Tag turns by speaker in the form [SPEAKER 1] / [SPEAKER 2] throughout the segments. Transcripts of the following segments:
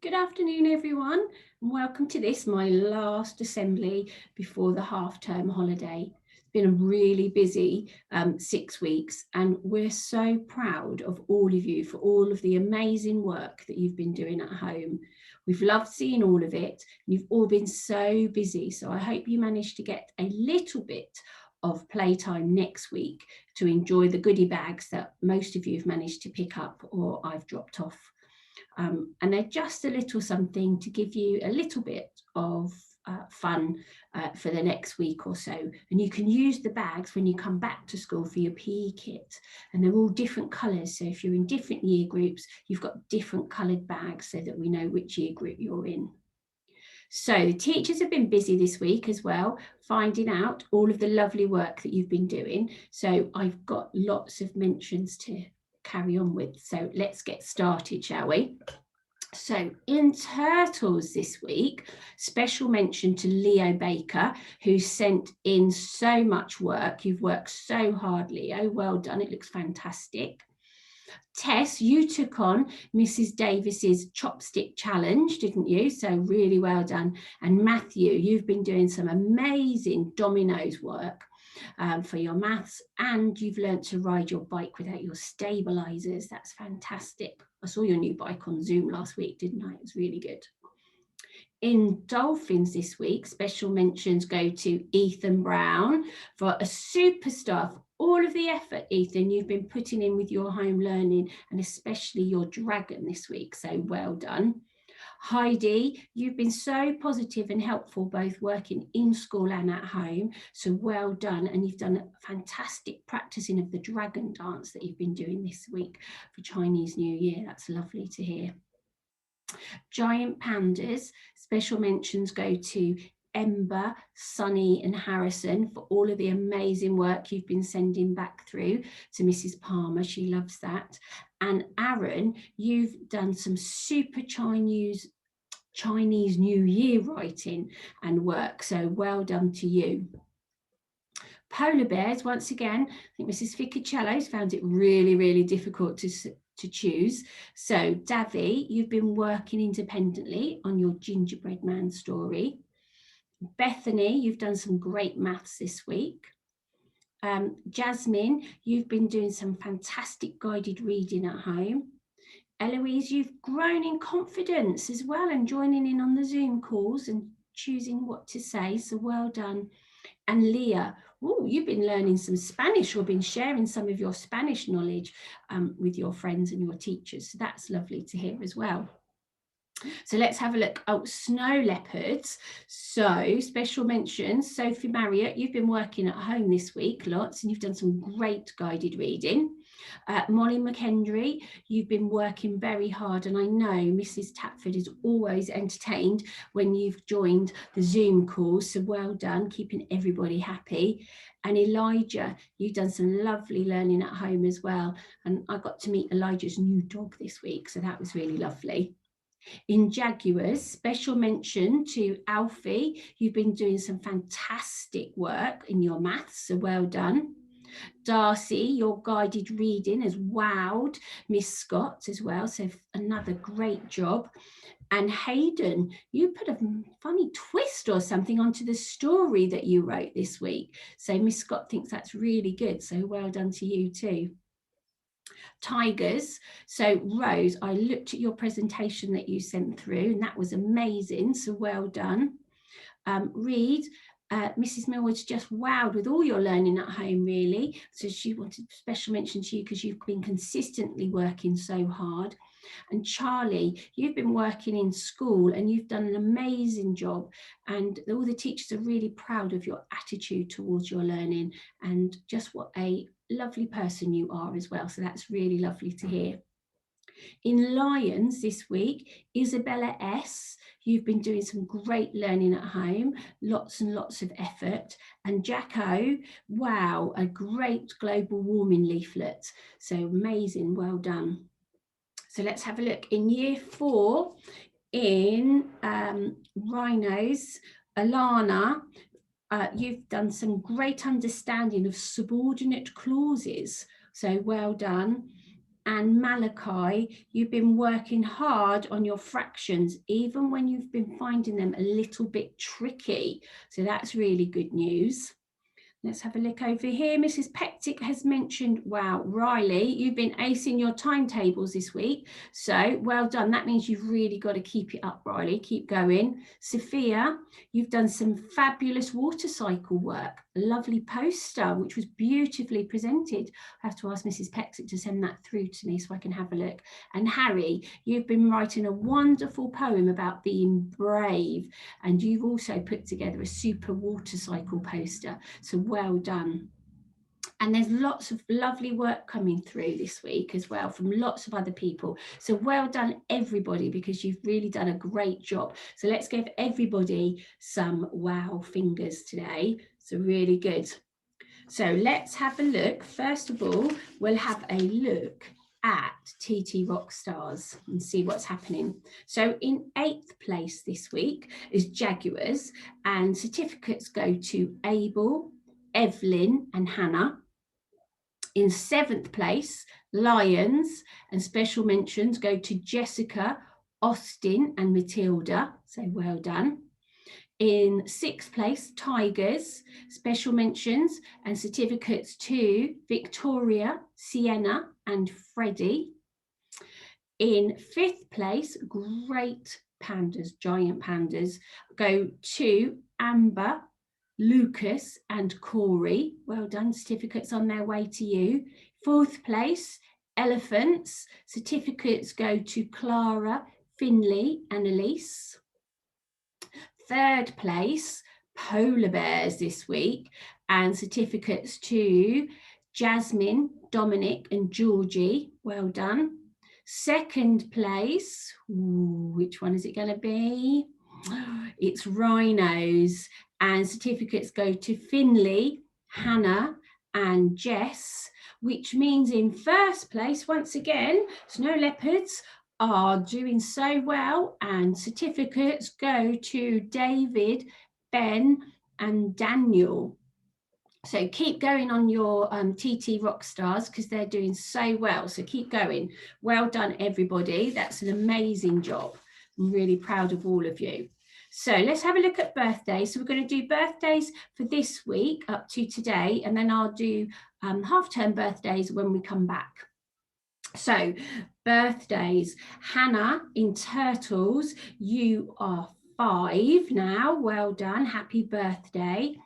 [SPEAKER 1] Good afternoon, everyone, and welcome to this, my last assembly before the half-term holiday. It's been a really busy 6 weeks, and we're so proud of all of you for all of the amazing work that you've been doing at home. We've loved seeing all of it. You've all been so busy, so I hope you managed to get a little bit of playtime next week to enjoy the goodie bags that most of you have managed to pick up or I've dropped off. And they're just a little something to give you a little bit of fun for the next week or so. And you can use the bags when you come back to school for your PE kit. And they're all different colours. So if you're in different year groups, you've got different coloured bags so that we know which year group you're in. So the teachers have been busy this week as well, finding out all of the lovely work that you've been doing. So I've got lots of mentions to carry on with. So let's get started, shall we? So in Turtles this week, special mention to Leo Baker, who sent in so much work. You've worked so hard, Leo. Well done. It looks fantastic. Tess, you took on Mrs. Davis's chopstick challenge, didn't you? So really well done. And Matthew, you've been doing some amazing dominoes work for your maths, and you've learnt to ride your bike without your stabilizers. That's fantastic. I saw your new bike on Zoom last week, didn't I? It was really good. In Dolphins this week, special mentions go to Ethan Brown for a superstar. All of the effort, Ethan, you've been putting in with your home learning and especially your dragon this week. So well done. Heidi, you've been so positive and helpful, both working in school and at home. So well done. And you've done a fantastic practicing of the dragon dance that you've been doing this week for Chinese New Year. That's lovely to hear. Giant pandas, special mentions go to Ember, Sunny and Harrison for all of the amazing work you've been sending back through to Mrs. Palmer. She loves that. And Aaron, you've done some super Chinese New Year writing and work. So well done to you. Polar bears, once again, I think Mrs. Ficacello's found it really, really difficult to choose. So Davy, you've been working independently on your gingerbread man story. Bethany, you've done some great maths this week. Jasmine, you've been doing some fantastic guided reading at home. Eloise, you've grown in confidence as well and joining in on the Zoom calls and choosing what to say, so well done. And Leah, you've been learning some Spanish or been sharing some of your Spanish knowledge with your friends and your teachers, so that's lovely to hear as well. So let's have a look. Snow leopards. So special mentions, Sophie Marriott, you've been working at home this week lots and you've done some great guided reading. Molly McKendry, you've been working very hard and I know Mrs. Tapford is always entertained when you've joined the Zoom calls, so well done, keeping everybody happy. And Elijah, you've done some lovely learning at home as well, and I got to meet Elijah's new dog this week, so that was really lovely. In Jaguars, special mention to Alfie. You've been doing some fantastic work in your maths, so well done. Darcy, your guided reading has wowed Miss Scott as well, so another great job. And Hayden, you put a funny twist or something onto the story that you wrote this week. So Miss Scott thinks that's really good, so well done to you too. Tigers. So Rose, I looked at your presentation that you sent through and that was amazing, so well done. Reed, Mrs. Millward's just wowed with all your learning at home really, so she wanted special mention to you because you've been consistently working so hard. And Charlie, you've been working in school and you've done an amazing job, and all the teachers are really proud of your attitude towards your learning and just what a lovely person you are as well, so that's really lovely to hear. In Lions this week, Isabella S, you've been doing some great learning at home, lots and lots of effort. And Jacko, wow, a great global warming leaflet, so amazing, well done. So let's have a look. In year 4, in Rhinos, Alana, you've done some great understanding of subordinate clauses, so well done. and Malachi, you've been working hard on your fractions, even when you've been finding them a little bit tricky. So that's really good news. Let's have a look over here. Mrs. Pectic has mentioned, wow, Riley, you've been acing your timetables this week. So well done. That means you've really got to keep it up, Riley. Keep going. Sophia, you've done some fabulous water cycle work. A lovely poster, which was beautifully presented. I have to ask Mrs. Pectic to send that through to me so I can have a look. And Harry, you've been writing a wonderful poem about being brave. And you've also put together a super water cycle poster. So well done. And there's lots of lovely work coming through this week as well from lots of other people. So well done, everybody, because you've really done a great job. So let's give everybody some wow fingers today. So really good. So let's have a look. First of all, we'll have a look at TT Rockstars and see what's happening. So in 8th place this week is Jaguars, and certificates go to Abel, Evelyn and Hannah. In 7th place, Lions, and special mentions go to Jessica, Austin and Matilda. So well done. In 6th place, Tigers, special mentions and certificates to Victoria, Sienna and Freddie. In 5th place, great pandas, giant pandas, go to Amber, Lucas and Corey. Well done, certificates on their way to you. 4th place, elephants, certificates go to Clara, Finley and Elise. 3rd place, polar bears this week, and certificates to Jasmine, Dominic and Georgie. Well done. 2nd place, which one is it going to be? It's Rhinos, and certificates go to Finley, Hannah and Jess, which means in 1st place, once again, snow leopards are doing so well, and certificates go to David, Ben and Daniel. So keep going on your TT Rockstars because they're doing so well. So keep going. Well done, everybody. That's an amazing job. I'm really proud of all of you. So let's have a look at birthdays. So we're going to do birthdays for this week up to today, and then I'll do half-term birthdays when we come back. So birthdays, Hannah in Turtles, you are 5 now. Well done. Happy birthday.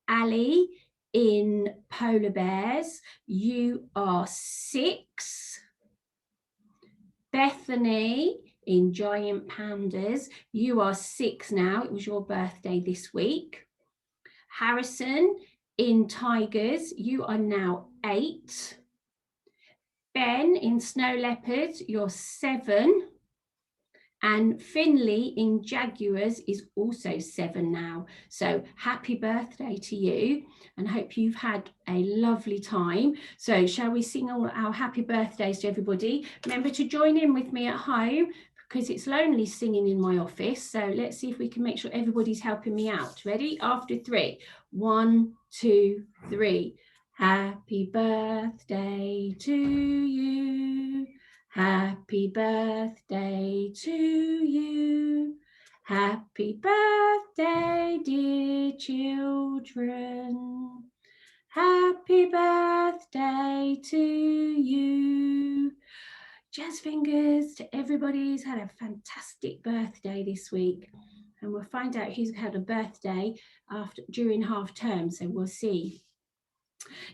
[SPEAKER 1] Ali in Polar Bears, you are 6. Bethany in Giant Pandas, you are 6 now. It was your birthday this week. Harrison in Tigers, you are now 8. Ben in Snow Leopards, you're 7. And Finley in Jaguars is also 7 now. So happy birthday to you, and hope you've had a lovely time. So shall we sing all our happy birthdays to everybody? Remember to join in with me at home because it's lonely singing in my office. So let's see if we can make sure everybody's helping me out. Ready? After 3. 1, 2, 3. Happy birthday to you. Happy birthday to you. Happy birthday, dear children. Happy birthday to you. Jazz fingers to everybody who's had a fantastic birthday this week. And we'll find out who's had a birthday during half term, so we'll see.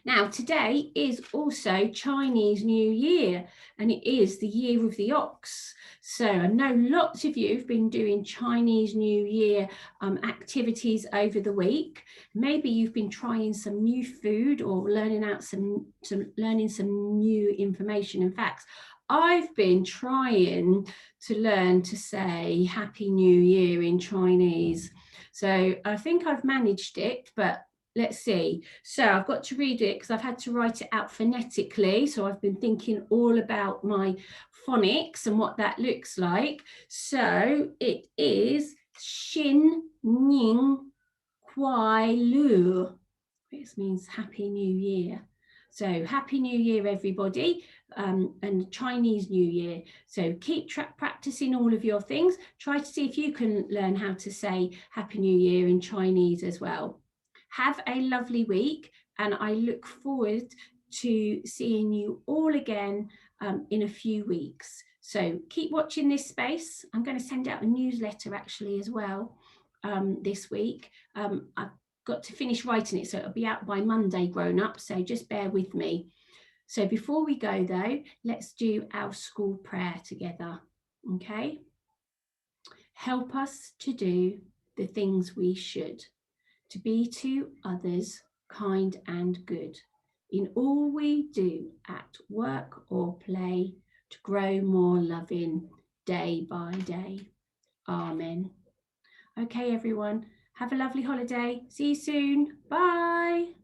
[SPEAKER 1] Now, today is also Chinese New Year, and it is the year of the ox. So I know lots of you have been doing Chinese New Year activities over the week. Maybe you've been trying some new food or learning some new information and facts. I've been trying to learn to say Happy New Year in Chinese. So I think I've managed it, but let's see. So I've got to read it because I've had to write it out phonetically. So I've been thinking all about my phonics and what that looks like. So it is Xin Ning Kuai Lu, which means Happy New Year. So Happy New Year, everybody, and Chinese New Year. So keep practicing all of your things. Try to see if you can learn how to say Happy New Year in Chinese as well. Have a lovely week, and I look forward to seeing you all again in a few weeks. So keep watching this space. I'm going to send out a newsletter actually as well this week. I've got to finish writing it, so it'll be out by Monday, grown up, so just bear with me. So before we go though, let's do our school prayer together, okay? Help us to do the things we should, to be to others kind and good, in all we do at work or play, to grow more loving day by day. Amen. Okay, everyone, have a lovely holiday. See you soon. Bye.